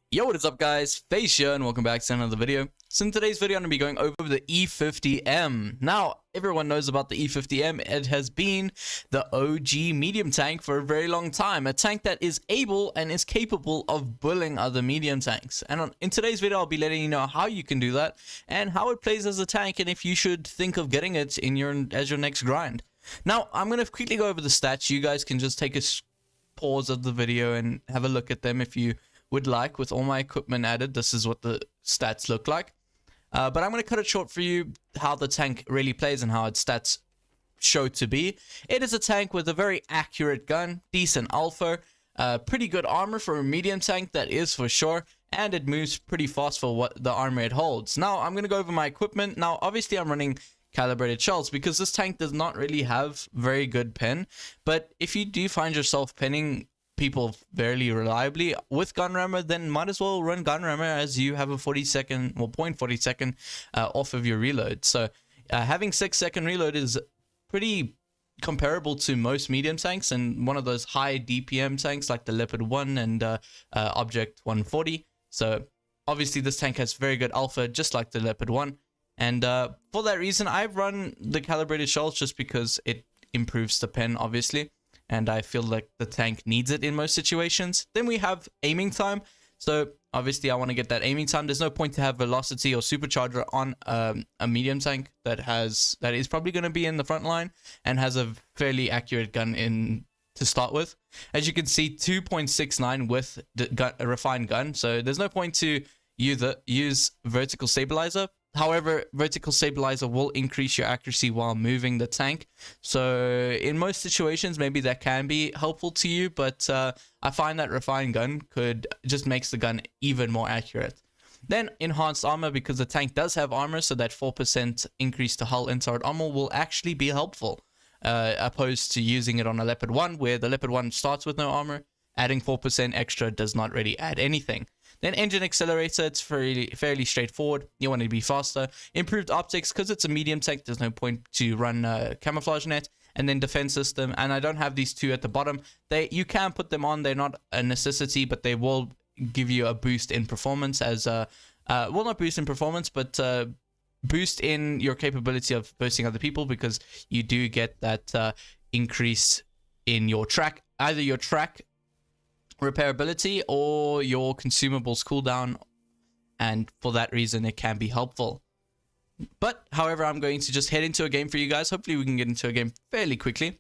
Yo, what is up guys, Face here and welcome back to another video. So in today's video I'm going to be going over the E50-M. Now, everyone knows about the E50-M. It has been the OG medium tank for a very long time. A tank that is able and is capable of bullying other medium tanks. And in today's video I'll be letting you know how you can do that and how it plays as a tank and if you should think of getting it in as your next grind. Now, I'm going to quickly go over the stats. You guys can just take a pause of the video and have a look at them if you would like. With all my equipment added, this is what the stats look like, but I'm going to cut it short for you how the tank really plays and how its stats show to be. It is a tank with a very accurate gun, decent alpha, pretty good armor for a medium tank, that is for sure, and it moves pretty fast for what the armor it holds. Now I'm going to go over my equipment. Now obviously I'm running calibrated shells because this tank does not really have very good pen, but if you do find yourself penning people fairly reliably with gun rammer, then might as well run gun rammer, as you have a 40-second or 0.40 second off of your reload. So having 6-second reload is pretty comparable to most medium tanks and one of those high DPM tanks like the Leopard 1 and Object 140. So obviously this tank has very good alpha just like the Leopard 1, and for that reason I've run the calibrated shells just because it improves the pen obviously, and I feel like the tank needs it in most situations. Then we have aiming time. So obviously I want to get that aiming time. There's no point to have velocity or supercharger on a medium tank that is probably going to be in the front line and has a fairly accurate gun in to start with. As you can see, 2.69 with the a refined gun. So there's no point to use vertical stabilizer. However, vertical stabilizer will increase your accuracy while moving the tank. So in most situations, maybe that can be helpful to you, but I find that refined gun just makes the gun even more accurate. Then enhanced armor, because the tank does have armor, so that 4% increase to hull inside armor will actually be helpful, opposed to using it on a Leopard 1, where the Leopard 1 starts with no armor. Adding 4% extra does not really add anything. Then engine accelerator, it's fairly straightforward. You want it to be faster. Improved optics, because it's a medium tank, there's no point to run camouflage net. And then defense system, and I don't have these two at the bottom. You can put them on, they're not a necessity, but they will give you a boost in performance as well, not boost in performance, but boost in your capability of bursting other people, because you do get that increase in your track, either your track repairability or your consumables cooldown, and for that reason it can be helpful. But however, I'm going to just head into a game for you guys. Hopefully we can get into a game fairly quickly.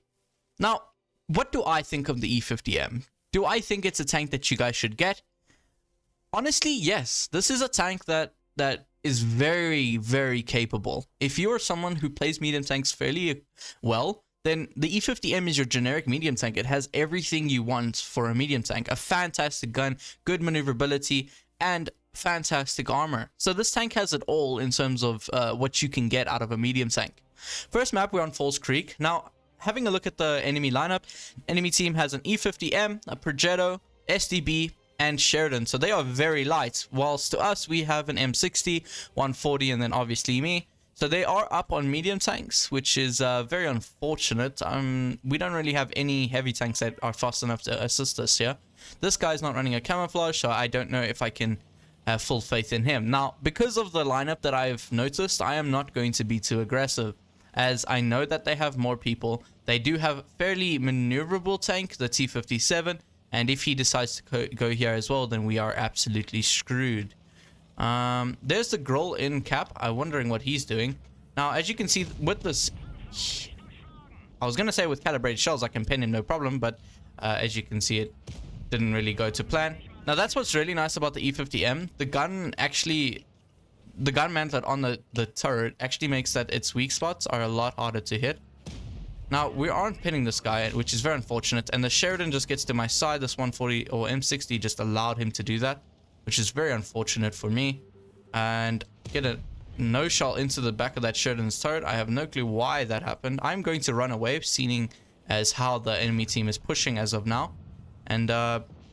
Now, what do I think of the E50-M? Do I think it's a tank that you guys should get? Honestly, yes. This is a tank that is very, very capable. If you're someone who plays medium tanks fairly well, then the E50-M is your generic medium tank. It has everything you want for a medium tank. A fantastic gun, good maneuverability, and fantastic armor. So this tank has it all in terms of what you can get out of a medium tank. First map, we're on Falls Creek. Now, having a look at the enemy lineup, enemy team has an E50-M, a Progetto, SDB, and Sheridan. So they are very light, whilst to us, we have an M60, 140, and then obviously me. So they are up on medium tanks, which is very unfortunate. We don't really have any heavy tanks that are fast enough to assist us here. This guy's not running a camouflage, so I don't know if I can have full faith in him. Now, because of the lineup that I've noticed, I am not going to be too aggressive, as I know that they have more people. They do have a fairly maneuverable tank, the T57, and if he decides to go here as well, then we are absolutely screwed. There's the Groll in cap. I'm wondering what he's doing. Now, as you can see with this, I was gonna say with calibrated shells I can pin him no problem, but as you can see, it didn't really go to plan. Now that's what's really nice about the E50-M. The gun mantlet on the turret actually makes that its weak spots are a lot harder to hit. Now, we aren't pinning this guy, which is very unfortunate, and the Sheridan just gets to my side. This 140 or M60 just allowed him to do that, which is very unfortunate for me, and get a no shot into the back of that Sheridan's turret. I have no clue why that happened. I'm going to run away, seeing as how the enemy team is pushing as of now, and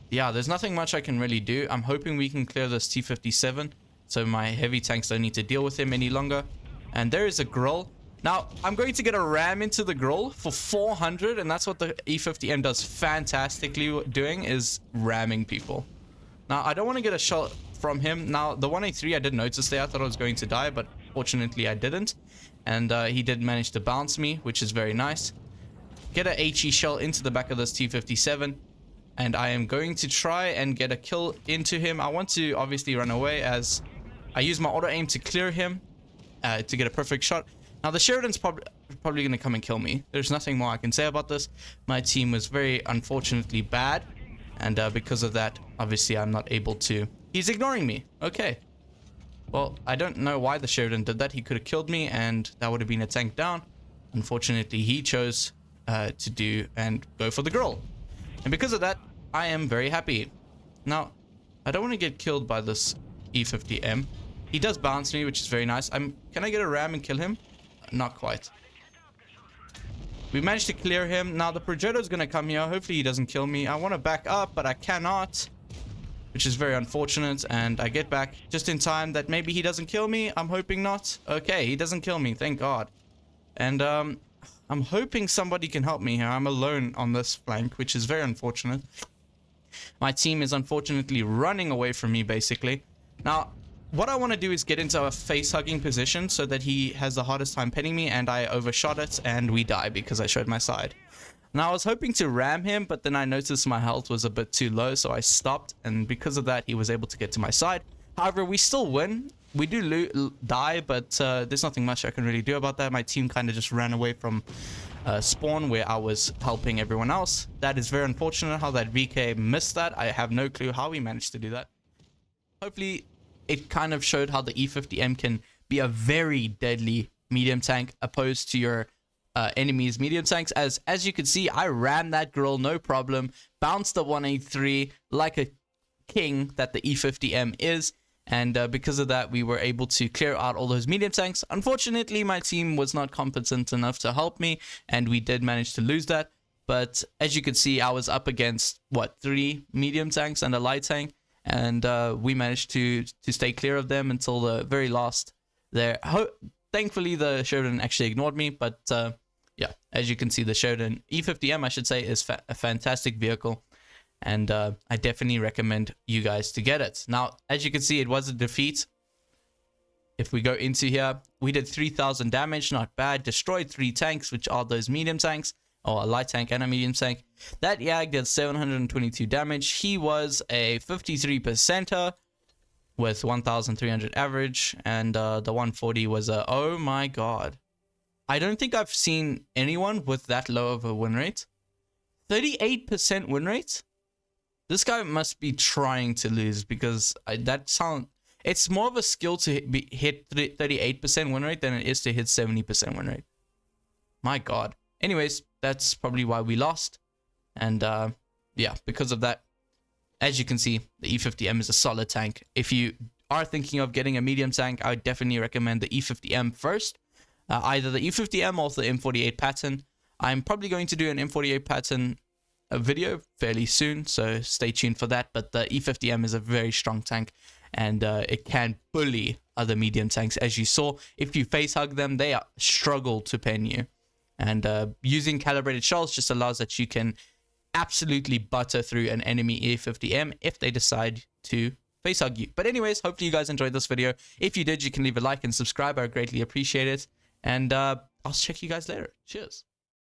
yeah, there's nothing much I can really do. I'm hoping we can clear this T57 so my heavy tanks don't need to deal with him any longer. And there is a Groll. Now, I'm going to get a ram into the Groll for 400, and that's what the E50-M does fantastically doing, is ramming people. Now, I don't want to get a shot from him. Now, the 183 I did notice there. I thought I was going to die, but fortunately I didn't. And he did manage to bounce me, which is very nice. Get a HE shell into the back of this T-57. And I am going to try and get a kill into him. I want to obviously run away as I use my auto aim to clear him to get a perfect shot. Now, the Sheridan's probably going to come and kill me. There's nothing more I can say about this. My team was very unfortunately bad. And because of that, obviously, I'm not able to... He's ignoring me. Okay. Well, I don't know why the Sheridan did that. He could have killed me, and that would have been a tank down. Unfortunately, he chose to do and go for the girl. And because of that, I am very happy. Now, I don't want to get killed by this E50-M. He does bounce me, which is very nice. Can I get a ram and kill him? Not quite. We managed to clear him. Now, the Progetto is going to come here. Hopefully, he doesn't kill me. I want to back up, but I cannot, which is very unfortunate. And I get back just in time that maybe he doesn't kill me. I'm hoping not. Okay, he doesn't kill me. Thank God. And I'm hoping somebody can help me here. I'm alone on this flank, which is very unfortunate. My team is unfortunately running away from me, basically. Now, what I want to do is get into a face-hugging position so that he has the hardest time pinning me, and I overshot it, and we die because I showed my side. Now, I was hoping to ram him, but then I noticed my health was a bit too low, so I stopped, and because of that, he was able to get to my side. However, we still win. We do die, but there's nothing much I can really do about that. My team kind of just ran away from spawn where I was helping everyone else. That is very unfortunate how that VK missed that. I have no clue how he managed to do that. Hopefully, it kind of showed how the E50-M can be a very deadly medium tank opposed to your enemy's medium tanks. As you can see, I ran that girl, no problem. Bounced the 183 like a king that the E50-M is. And because of that, we were able to clear out all those medium tanks. Unfortunately, my team was not competent enough to help me, and we did manage to lose that. But as you can see, I was up against, what, 3 medium tanks and a light tank. And we managed to stay clear of them until the very last there. Thankfully, the Sheridan actually ignored me. But yeah, as you can see, the Sheridan E50-M, I should say, is a fantastic vehicle. And I definitely recommend you guys to get it. Now, as you can see, it was a defeat. If we go into here, we did 3,000 damage. Not bad. Destroyed 3 tanks, which are those medium tanks. Or a light tank and a medium tank. That Yag did 722 damage. He was a 53%er with 1,300 average. And the 140 was a... Oh my god. I don't think I've seen anyone with that low of a win rate. 38% win rate? This guy must be trying to lose because it's more of a skill to hit 38% win rate than it is to hit 70% win rate. My god. Anyways, that's probably why we lost. And yeah, because of that, as you can see, the E50-M is a solid tank. If you are thinking of getting a medium tank, I would definitely recommend the E50-M first. Either the E50-M or the M48 pattern. I'm probably going to do an M48 pattern video fairly soon, so stay tuned for that. But the E50-M is a very strong tank, and it can bully other medium tanks. As you saw, if you face hug them, they struggle to pen you. And using calibrated shells just allows that you can absolutely butter through an enemy E50-M if they decide to face hug you. But anyways, hopefully you guys enjoyed this video. If you did, you can leave a like and subscribe. I would greatly appreciate it. And I'll check you guys later. Cheers.